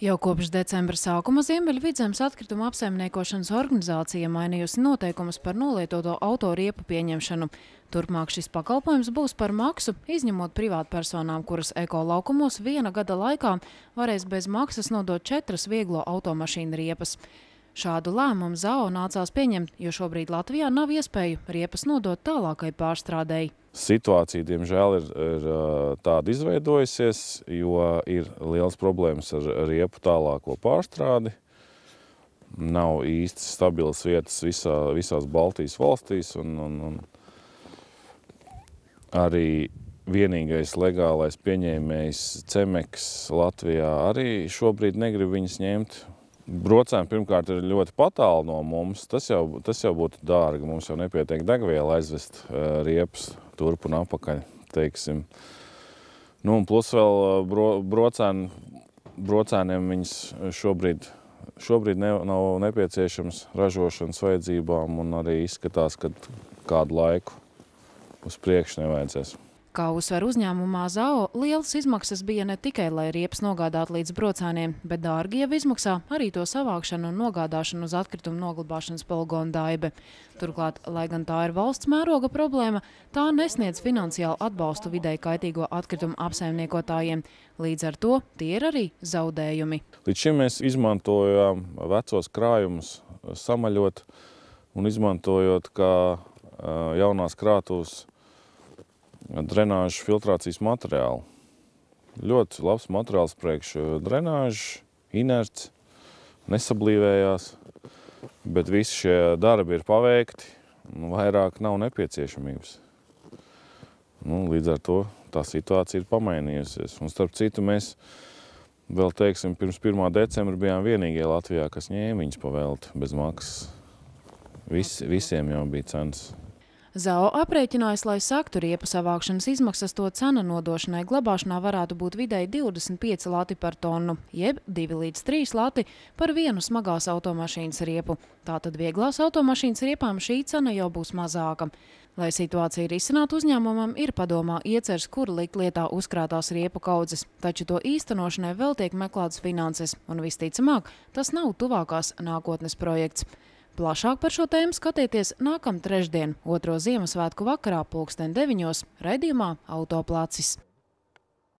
Jau kopš decembra sākuma Ziemeļvidzemes atkrituma apsaimniekošanas organizācija mainījusi noteikumus par nolietoto autoriepu pieņemšanu. Turpmāk šis pakalpojums būs par maksu, izņemot privātpersonām, kuras ekolaukumos viena gada laikā varēs bez maksas nodot 4 vieglo automašīnu riepas. Šādu lēmumu ZAO nācās pieņemt, jo šobrīd Latvijā nav iespēju riepas nodot tālākai pārstrādei. Situācija, diemžēl, ir tāda izveidojusies, jo ir liels problēmas ar riepu tālāko pārstrādi. Nav īsti stabilas vietas visās Baltijas valstīs, un arī vienīgais legālais pieņēmējs Cemeks Latvijā arī šobrīd negrib viņas ņemt. Brocēni pirmkārt ir ļoti patāli no mums, tas jau būtu dārgi, mums jau nepietiek degviela aizvest riepas turp un apakaļ, teiksim. Nu, un plus vēl brocēniem viņas šobrīd nav nepieciešams ražošanas vajadzībām, un arī izskatās, ka kādu laiku uz priekšu nevajadzēs. Kā uzsver uzņēmumā ZAO, lielas izmaksas bija ne tikai, lai riepas nogādātu līdz brocēniem, bet dārgi jau izmaksā arī to savākšanu un nogādāšanu uz atkritumu noglabāšanas poligonu Daibe. Turklāt, lai gan tā ir valsts mēroga problēma, tā nesniedz finansiālu atbalstu videi kaitīgo atkritumu apsaimniekotājiem. Līdz ar to tie ir arī zaudējumi. Līdz šim mēs izmantojām vecos krājumus samaļot un izmantojot kā jaunās krātuves drenāžu filtrācijas materiālu. Ļoti labs materiāls priekš drenāžu, inerts, nesablīvējās, bet visi šie darbi ir paveikti, un vairāk nav nepieciešamības. Līdz ar to tā situācija ir pamainījusies. Un starp citu, mēs vēl, teiksim, pirms 1. decembra bijām vienīgie Latvijā, kas ņēma viņas pavēlti bez maksas. Visiem jau bija cenas. ZAO aprēķinājis, lai saktu riepu savākšanas izmaksas to cena nodošanai glabāšanā varētu būt vidēji 25 lati par tonu, jeb 2 līdz 3 lati par vienu smagās automašīnas riepu. Tātad vieglās automašīnas riepām šī cena jau būs mazāka. Lai situāciju risinātu, uzņēmumam ir padomā iecers, kur likt lietā uzkrātās riepu kaudzes, taču to īstenošanai vēl tiek meklētas finanses, un visticamāk, tas nav tuvākās nākotnes projekts. Plašāk par šo tēmu skatieties nākamā trešdien, 2. Ziemassvētku vakarā 9:00 raidījumā Autoplacis.